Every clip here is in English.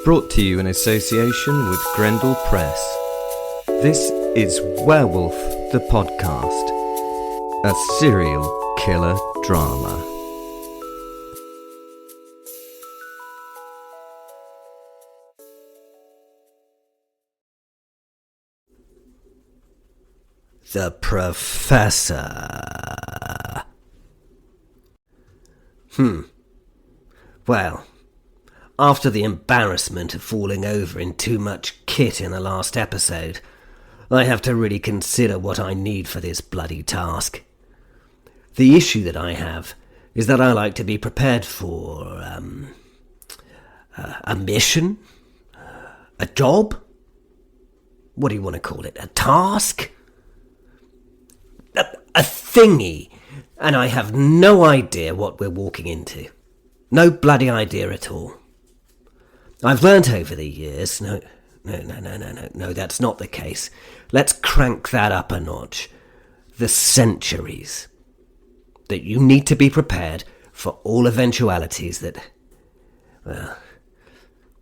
Brought to you in association with Grendel Press. This is Werewolf the Podcast, a serial killer drama. The Professor. Well, after the embarrassment of falling over in too much kit in the last episode, I have to really consider what I need for this bloody task. The issue that I have is that I like to be prepared for, a mission? A job? What do you want to call it? A task? A thingy, and I have no idea what we're walking into. No bloody idea at all. I've learnt over the years, no, that's not the case. Let's crank that up a notch. The centuries. That you need to be prepared for all eventualities that, well,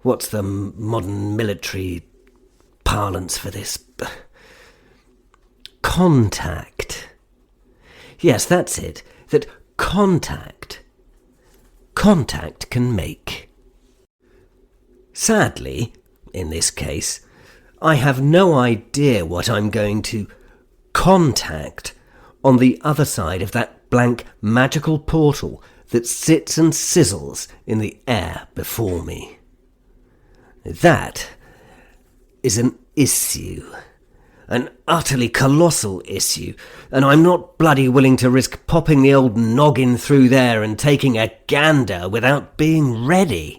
what's the modern military parlance for this? Contact. Yes, that's it. That contact can make. Sadly, in this case, I have no idea what I'm going to contact on the other side of that blank magical portal that sits and sizzles in the air before me. That is an issue. An utterly colossal issue, and I'm not bloody willing to risk popping the old noggin through there and taking a gander without being ready.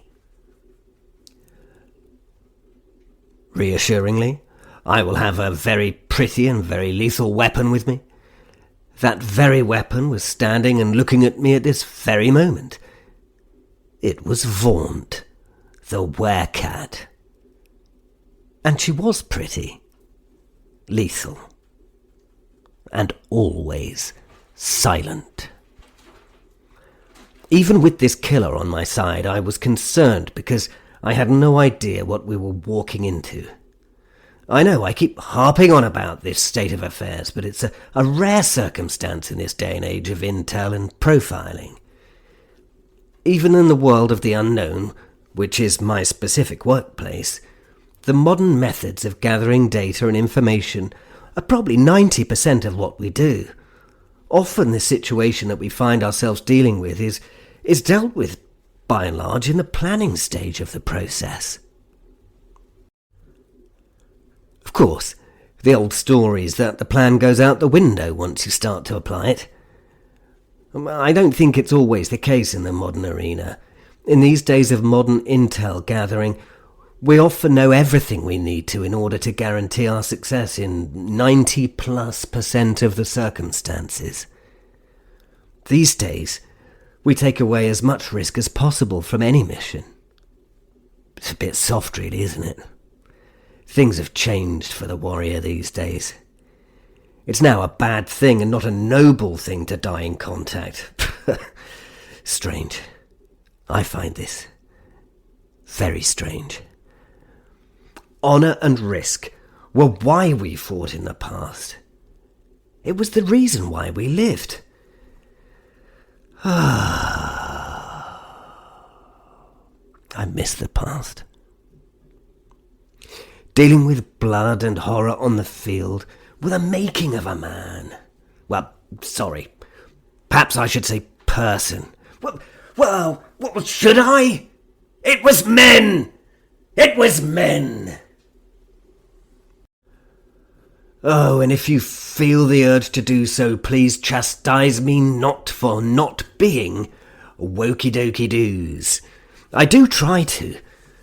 Reassuringly, I will have a very pretty and very lethal weapon with me. That very weapon was standing and looking at me at this very moment. It was Vaughnt, the werecat. And she was pretty. Lethal, and always silent. Even with this killer on my side, I was concerned because I had no idea what we were walking into. I know I keep harping on about this state of affairs, but it's a rare circumstance in this day and age of intel and profiling. Even in the world of the unknown, which is my specific workplace, the modern methods of gathering data and information are probably 90% of what we do. Often the situation that we find ourselves dealing with is dealt with, by and large, in the planning stage of the process. Of course, the old story is that the plan goes out the window once you start to apply it. I don't think it's always the case in the modern arena. In these days of modern intel gathering, we often know everything we need to in order to guarantee our success in 90+% of the circumstances. These days, we take away as much risk as possible from any mission. It's a bit soft, really, isn't it? Things have changed for the warrior these days. It's now a bad thing and not a noble thing to die in contact. Strange. I find this very strange. Honour and risk were why we fought in the past. It was the reason why we lived. I miss the past. Dealing with blood and horror on the field were the making of a man. Well, sorry. Perhaps I should say person. Well, what should I? It was men! It was men! Oh, and if you feel the urge to do so, please chastise me not for not being wokey-dokey doos. I do try to,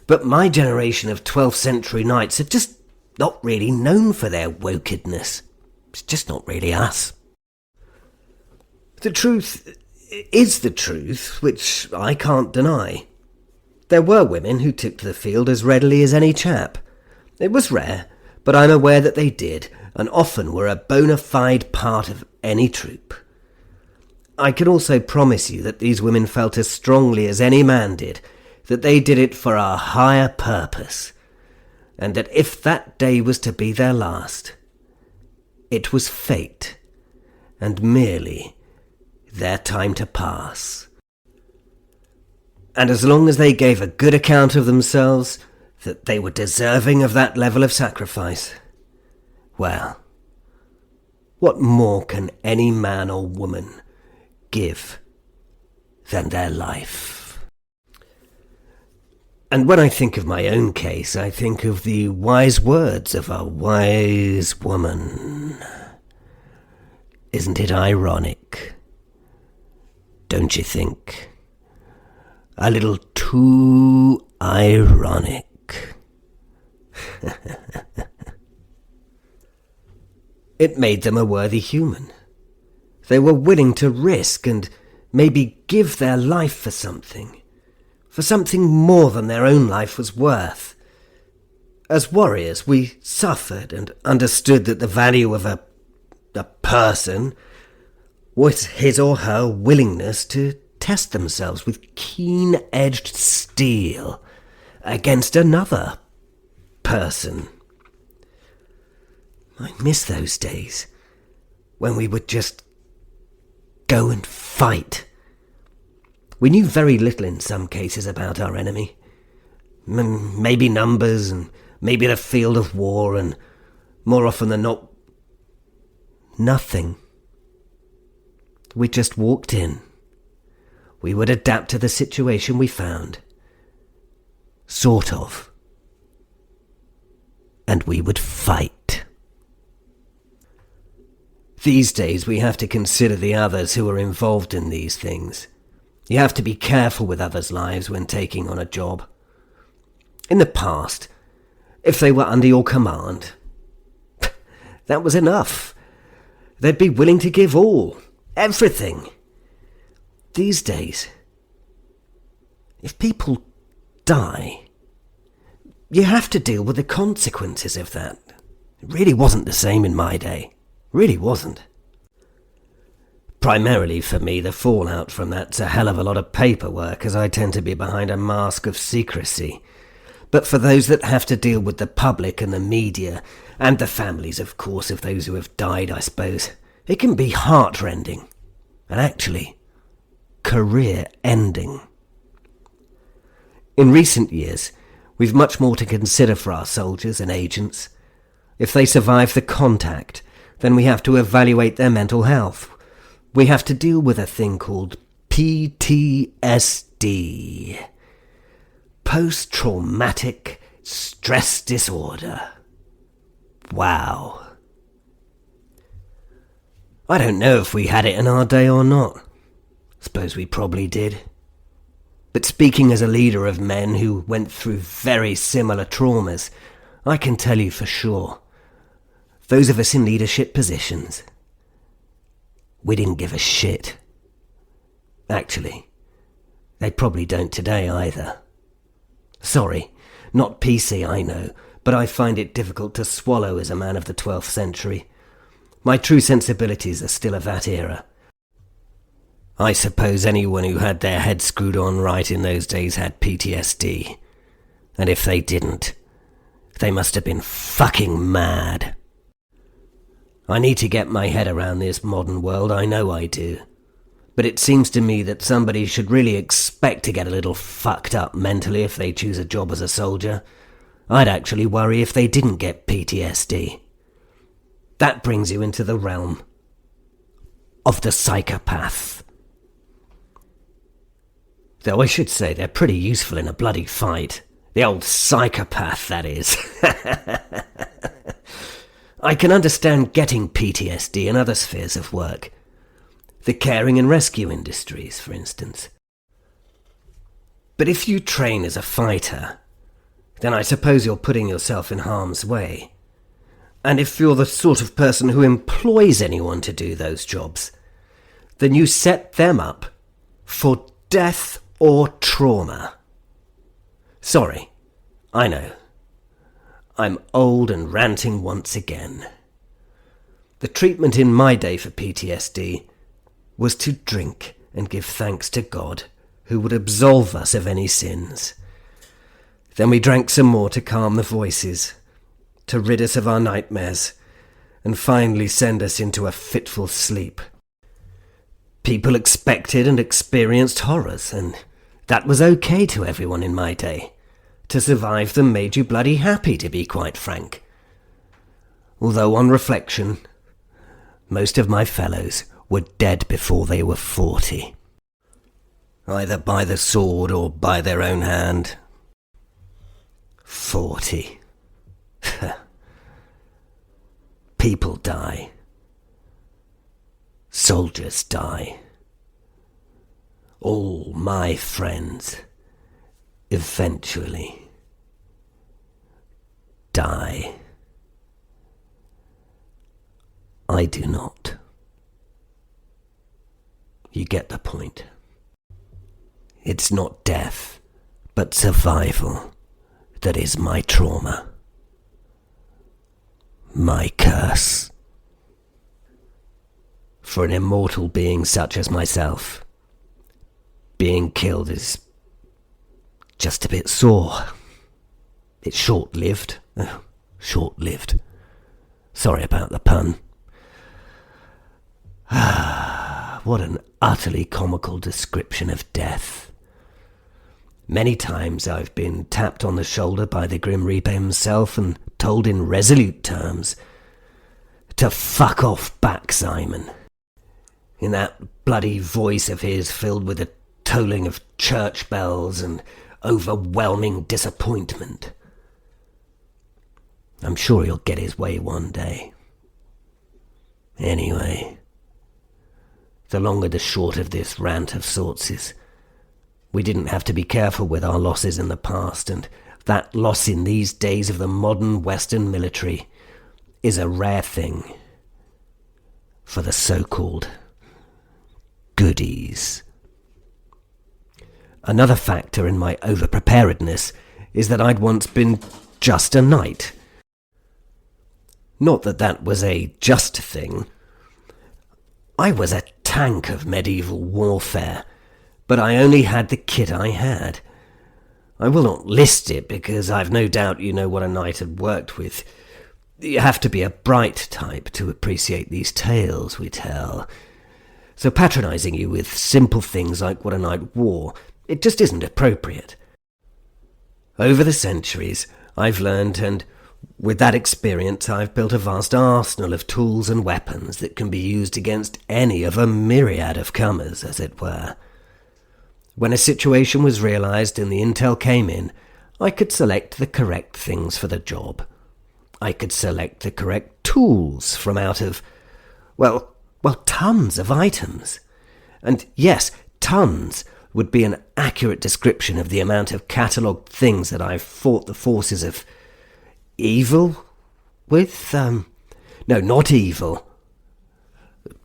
but my generation of 12th century knights are just not really known for their wokedness. It's just not really us. The truth is the truth, which I can't deny. There were women who took to the field as readily as any chap. It was rare, but I'm aware that they did, and often were a bona fide part of any troop. I can also promise you that these women felt as strongly as any man did that they did it for a higher purpose, and that if that day was to be their last, it was fate, and merely their time to pass. And as long as they gave a good account of themselves, that they were deserving of that level of sacrifice, well, what more can any man or woman give than their life? And when I think of my own case, I think of the wise words of a wise woman. Isn't it ironic? Don't you think? A little too ironic. It made them a worthy human. They were willing to risk and maybe give their life for something more than their own life was worth. As warriors, we suffered and understood that the value of a person was his or her willingness to test themselves with keen-edged steel against another person. I miss those days when we would just go and fight. We knew very little in some cases about our enemy. Maybe numbers, and maybe the field of war, and more often than not, nothing. We just walked in. We would adapt to the situation we found. Sort of. And we would fight. These days we have to consider the others who are involved in these things. You have to be careful with others' lives when taking on a job. In the past, if they were under your command, that was enough. They'd be willing to give all, everything. These days, if people die, you have to deal with the consequences of that. It really wasn't the same in my day. Really wasn't. Primarily for me, the fallout from that's a hell of a lot of paperwork, as I tend to be behind a mask of secrecy. But for those that have to deal with the public and the media, and the families, of course, of those who have died, I suppose, it can be heart-rending, and actually, career-ending. In recent years, we've much more to consider for our soldiers and agents. If they survive the contact, then we have to evaluate their mental health. We have to deal with a thing called PTSD. Post-traumatic stress disorder. Wow. I don't know if we had it in our day or not. Suppose we probably did. But speaking as a leader of men who went through very similar traumas, I can tell you for sure, those of us in leadership positions, we didn't give a shit. Actually, they probably don't today either. Sorry, not PC, I know, but I find it difficult to swallow as a man of the 12th century. My true sensibilities are still of that era. I suppose anyone who had their head screwed on right in those days had PTSD. And if they didn't, they must have been fucking mad. I need to get my head around this modern world, I know I do. But it seems to me that somebody should really expect to get a little fucked up mentally if they choose a job as a soldier. I'd actually worry if they didn't get PTSD. That brings you into the realm of the psychopath. Though I should say they're pretty useful in a bloody fight. The old psychopath, that is. I can understand getting PTSD in other spheres of work. The caring and rescue industries, for instance. But if you train as a fighter, then I suppose you're putting yourself in harm's way. And if you're the sort of person who employs anyone to do those jobs, then you set them up for death or trauma. Sorry, I know. I'm old and ranting once again. The treatment in my day for PTSD was to drink and give thanks to God, who would absolve us of any sins. Then we drank some more to calm the voices, to rid us of our nightmares, and finally send us into a fitful sleep. People expected and experienced horrors, and that was okay to everyone in my day. To survive them made you bloody happy, to be quite frank. Although on reflection, most of my fellows were dead before they were 40. Either by the sword or by their own hand. 40. People die. Soldiers die. All my friends eventually die. I do not. You get the point. It's not death, but survival that is my trauma. My curse. For an immortal being such as myself, being killed is just a bit sore. It's short-lived. Oh, short-lived. Sorry about the pun. What an utterly comical description of death. Many times I've been tapped on the shoulder by the Grim Reaper himself and told in resolute terms to fuck off back, Simon. In that bloody voice of his filled with the tolling of church bells and overwhelming disappointment. I'm sure he'll get his way one day. Anyway, the longer the short of this rant of sorts is, we didn't have to be careful with our losses in the past, and that loss in these days of the modern Western military is a rare thing for the so-called goodies. Another factor in my over-preparedness is that I'd once been just a knight. Not that that was a just thing. I was a tank of medieval warfare, but I only had the kit I had. I will not list it because I've no doubt you know what a knight had worked with. You have to be a bright type to appreciate these tales we tell. So patronising you with simple things like what a knight wore, it just isn't appropriate. Over the centuries, I've learned, and with that experience I've built a vast arsenal of tools and weapons that can be used against any of a myriad of comers, as it were. When a situation was realised and the intel came in, I could select the correct things for the job. I could select the correct tools from out of, well, tons of items. And yes, tons would be an accurate description of the amount of catalogued things that I've fought the forces of evil with? No, not evil.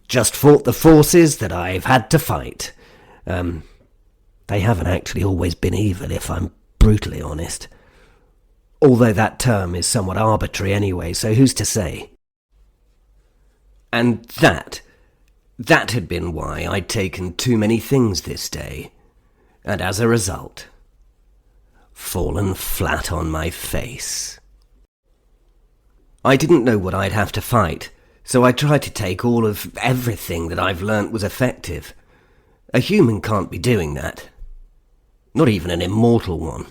Just fought the forces that I've had to fight. They haven't actually always been evil, if I'm brutally honest. Although that term is somewhat arbitrary anyway, so who's to say? And that had been why I'd taken too many things this day, and as a result, fallen flat on my face. I didn't know what I'd have to fight, so I tried to take all of everything that I've learnt was effective. A human can't be doing that. Not even an immortal one.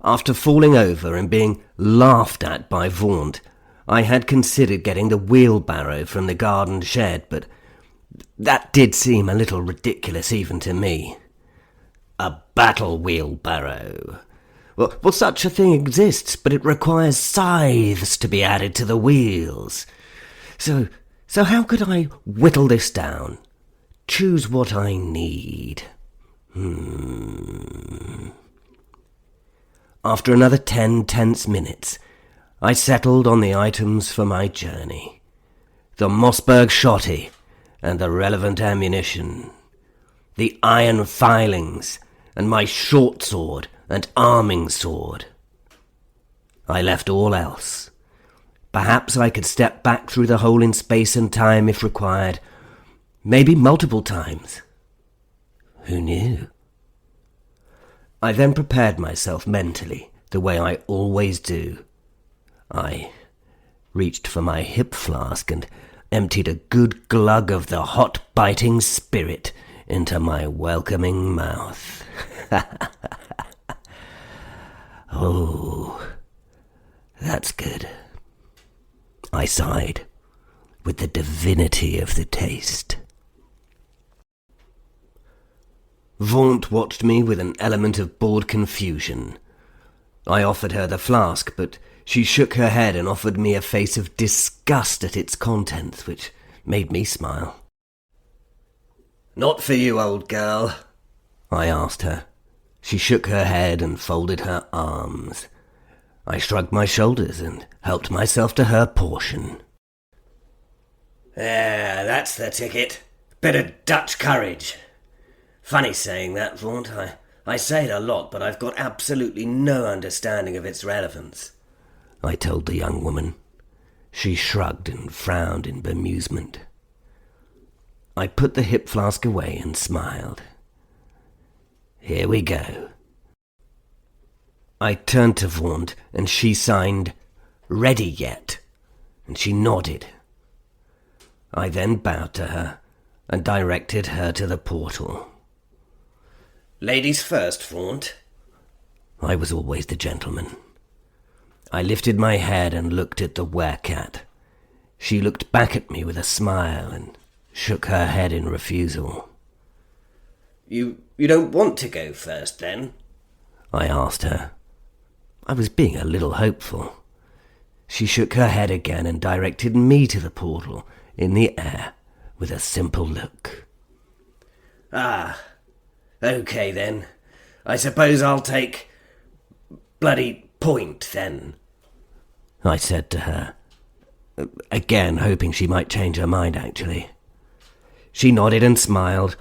After falling over and being laughed at by Vaughnt, I had considered getting the wheelbarrow from the garden shed, but that did seem a little ridiculous even to me. A battle wheelbarrow. Well, such a thing exists, but it requires scythes to be added to the wheels. So how could I whittle this down? Choose what I need. After another 10 tense minutes, I settled on the items for my journey. The Mossberg shotty and the relevant ammunition. The iron filings and my short sword and arming sword. I left all else. Perhaps I could step back through the hole in space and time if required. Maybe multiple times. Who knew? I then prepared myself mentally, the way I always do. I reached for my hip flask and emptied a good glug of the hot, biting spirit into my welcoming mouth. Oh, that's good. I sighed, with the divinity of the taste. Vaughnt watched me with an element of bored confusion. I offered her the flask, but she shook her head and offered me a face of disgust at its contents, which made me smile. "Not for you, old girl?" I asked her. She shook her head and folded her arms. I shrugged my shoulders and helped myself to her portion. "Yeah, that's the ticket. Bit of Dutch courage. Funny saying that, Vaughnt. I say it a lot, but I've got absolutely no understanding of its relevance," I told the young woman. She shrugged and frowned in bemusement. I put the hip flask away and smiled. Here we go. I turned to Vaughnt, and she signed, "Ready yet?" and she nodded. I then bowed to her and directed her to the portal. "Ladies first, Vaughnt." I was always the gentleman. I lifted my head and looked at the werecat. She looked back at me with a smile and shook her head in refusal. You don't want to go first, then?" I asked her. I was being a little hopeful. She shook her head again and directed me to the portal in the air with a simple look. "Ah, okay then. I suppose I'll take bloody point then," I said to her, again hoping she might change her mind actually. She nodded and smiled,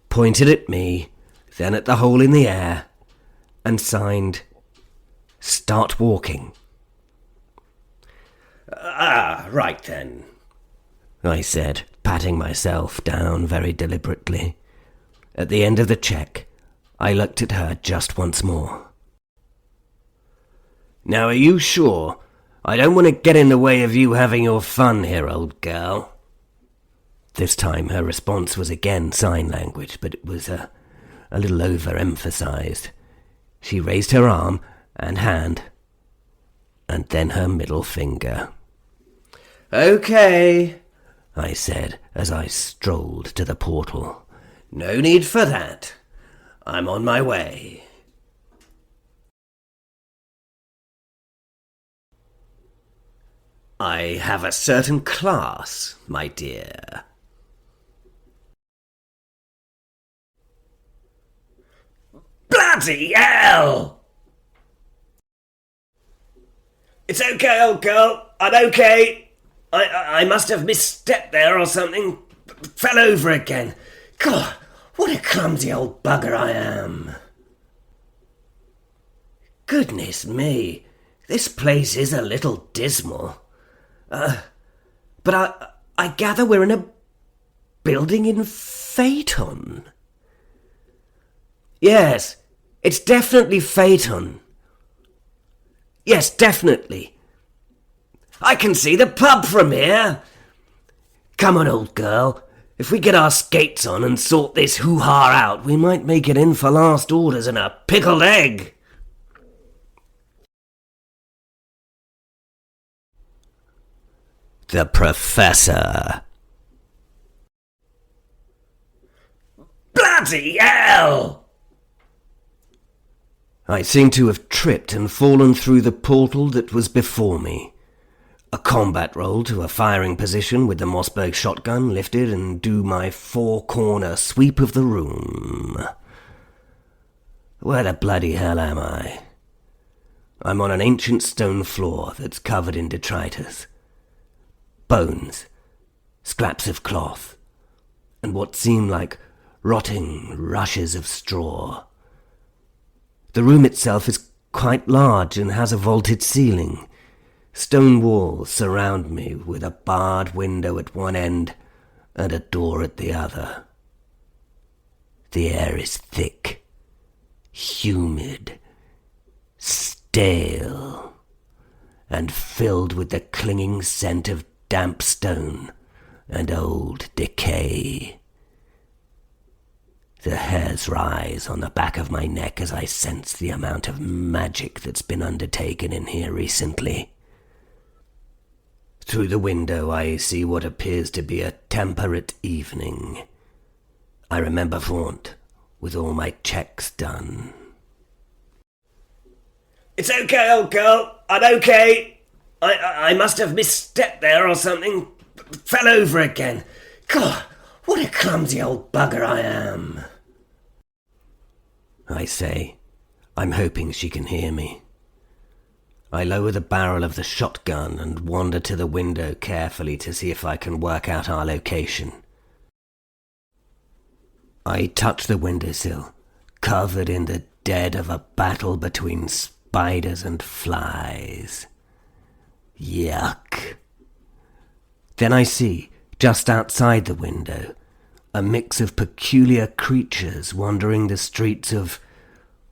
pointed at me, then at the hole in the air, and signed, "Start walking." "Ah, right then," I said, patting myself down very deliberately. At the end of the check, I looked at her just once more. "Now, are you sure? I don't want to get in the way of you having your fun here, old girl." This time her response was again sign language, but it was a little overemphasized. She raised her arm and hand, and then her middle finger. "Okay," I said as I strolled to the portal. "No need for that. I'm on my way." "I have a certain class, my dear." Bloody hell! "It's okay, old girl. I'm okay. I must have misstepped there or something. Fell over again. God, what a clumsy old bugger I am." Goodness me, this place is a little dismal. But I gather we're in a building in Faeton. Yes, it's definitely Faeton. Yes, definitely. I can see the pub from here. Come on, old girl. If we get our skates on and sort this hoo-ha out, we might make it in for last orders and a pickled egg. The Professor. Bloody hell! I seemed to have tripped and fallen through the portal that was before me. A combat roll to a firing position with the Mossberg shotgun lifted and do my four-corner sweep of the room. Where the bloody hell am I? I'm on an ancient stone floor that's covered in detritus. Bones, scraps of cloth, and what seem like rotting rushes of straw. The room itself is quite large and has a vaulted ceiling. Stone walls surround me with a barred window at one end and a door at the other. The air is thick, humid, stale, and filled with the clinging scent of damp stone and old decay. The hairs rise on the back of my neck as I sense the amount of magic that's been undertaken in here recently. Through the window I see what appears to be a temperate evening. I remember Vaughnt, with all my checks done. It's okay, old girl. I'm okay. I must have misstepped there or something. Fell over again. God, what a clumsy old bugger I am. I say, I'm hoping she can hear me. I lower the barrel of the shotgun and wander to the window carefully to see if I can work out our location. I touch the windowsill, covered in the dead of a battle between spiders and flies. Yuck. Then I see, just outside the window, a mix of peculiar creatures wandering the streets of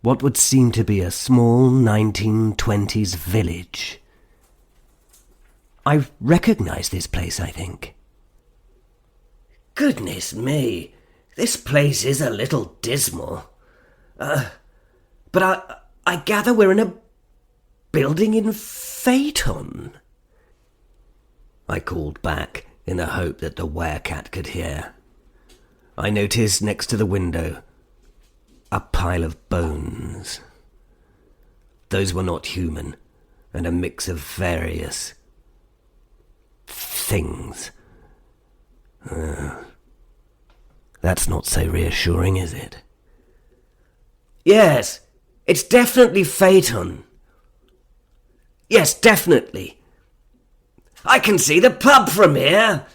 what would seem to be a small 1920s village. I recognize this place, I think. Goodness me, this place is a little dismal. But I gather we're in a building in Faeton. I called back in the hope that the werecat could hear. I noticed next to the window a pile of bones. Those were not human, and a mix of various things. That's not so reassuring, is it? Yes, it's definitely Faeton. Yes, definitely. I can see the pub from here.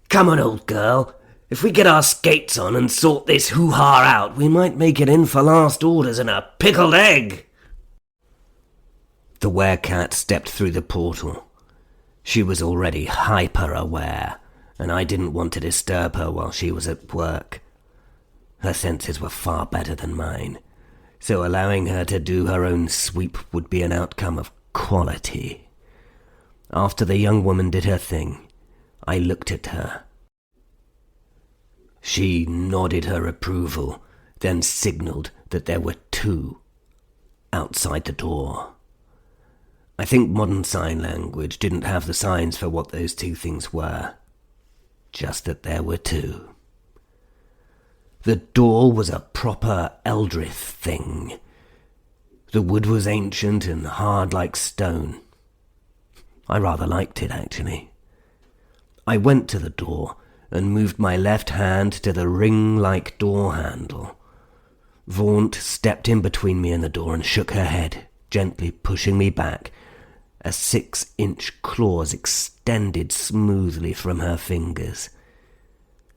Come on, old girl. If we get our skates on and sort this hoo-ha out, we might make it in for last orders and a pickled egg. The werecat stepped through the portal. She was already hyper-aware, and I didn't want to disturb her while she was at work. Her senses were far better than mine, so allowing her to do her own sweep would be an outcome of quality. After the young woman did her thing, I looked at her. She nodded her approval, then signalled that there were two outside the door. I think modern sign language didn't have the signs for what those two things were, just that there were two. The door was a proper Eldrith thing. The wood was ancient and hard like stone. I rather liked it, actually. I went to the door and moved my left hand to the ring-like door handle. Vaughnt stepped in between me and the door and shook her head, gently pushing me back, as 6-inch claws extended smoothly from her fingers.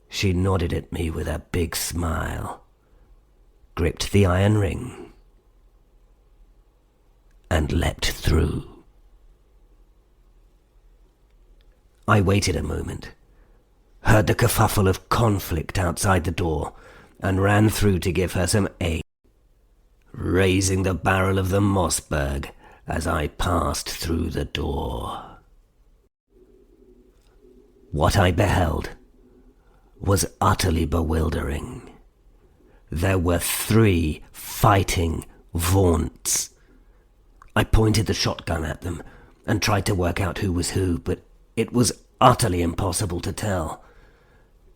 She nodded at me with a big smile, gripped the iron ring, and leapt through. I waited a moment, heard the kerfuffle of conflict outside the door, and ran through to give her some aid, raising the barrel of the Mossberg as I passed through the door. What I beheld was utterly bewildering. There were 3 fighting Vaunts. I pointed the shotgun at them and tried to work out who was who, but it was utterly impossible to tell.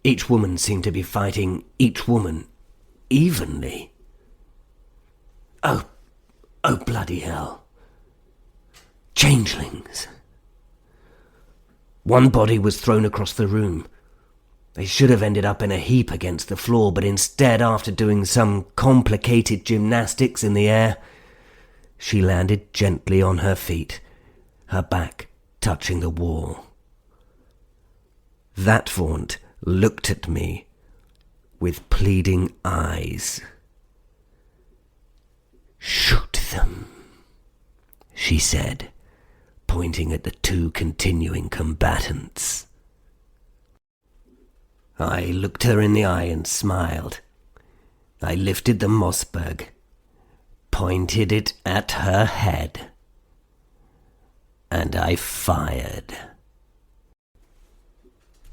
Each woman seemed to be fighting each woman evenly. Oh bloody hell. Changelings. One body was thrown across the room. They should have ended up in a heap against the floor, but instead, after doing some complicated gymnastics in the air, she landed gently on her feet, her back touching the wall. That Vaunt looked at me with pleading eyes. "Shoot them," she said, pointing at the 2 continuing combatants. I looked her in the eye and smiled. I lifted the Mossberg, pointed it at her head, and I fired.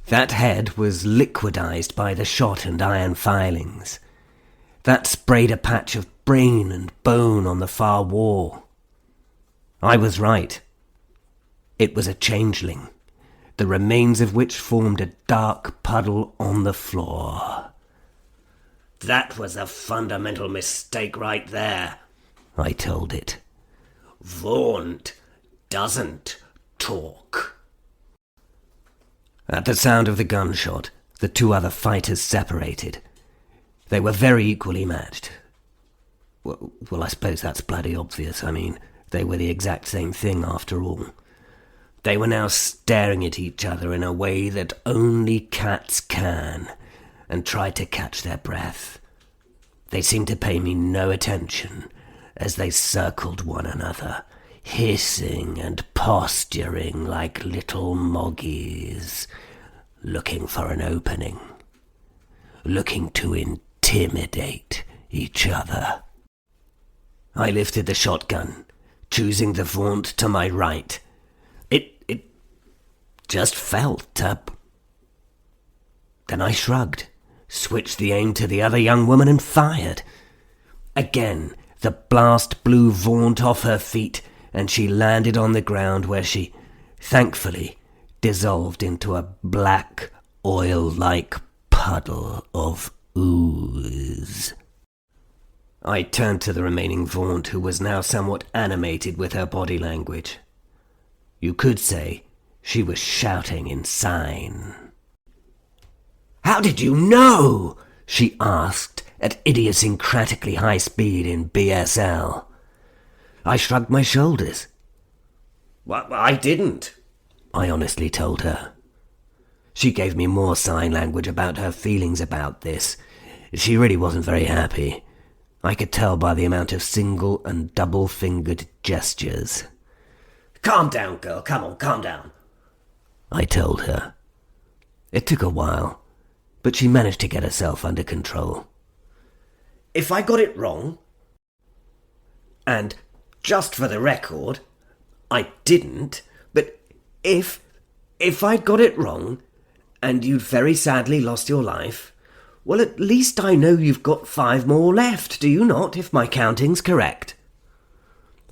That head was liquidized by the shot and iron filings. That sprayed a patch of brain and bone on the far wall. I was right. It was a changeling, the remains of which formed a dark puddle on the floor. That was a fundamental mistake right there, I told it. Vaughnt doesn't talk. At the sound of the gunshot, the two other fighters separated. They were very equally matched. Well, I suppose that's bloody obvious. I mean, they were the exact same thing after all. They were now staring at each other in a way that only cats can, and tried to catch their breath. They seemed to pay me no attention as they circled one another, hissing and posturing like little moggies, looking for an opening, looking to intimidate each other. I lifted the shotgun, choosing the Vaughnt to my right. It just felt up. Then I shrugged, switched the aim to the other young woman and fired. Again, the blast blew Vaughnt off her feet, and she landed on the ground where she, thankfully, dissolved into a black, oil-like puddle of ooze. I turned to the remaining Vaughnt, who was now somewhat animated with her body language. You could say she was shouting in sign. "How did you know?" she asked at idiosyncratically high speed in BSL. I shrugged my shoulders. "Well, I didn't," I honestly told her. She gave me more sign language about her feelings about this. She really wasn't very happy. I could tell by the amount of single and double-fingered gestures. "Calm down, girl. Come on, calm down," I told her. It took a while, but she managed to get herself under control. "If I got it wrong, and just for the record, I didn't, but if I'd got it wrong, and you'd very sadly lost your life, well, at least I know you've got 5 more left, do you not, if my counting's correct?"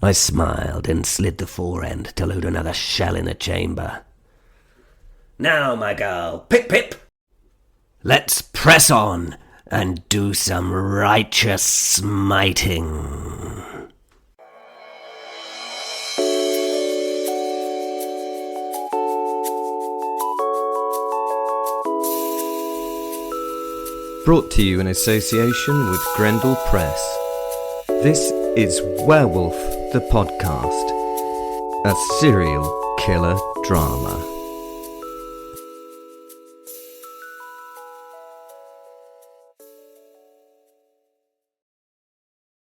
I smiled and slid the fore-end to load another shell in the chamber. "Now, my girl, pip-pip. Let's press on and do some righteous smiting." Brought to you in association with Grendel Press. This is Werewolf the Podcast, a serial killer drama.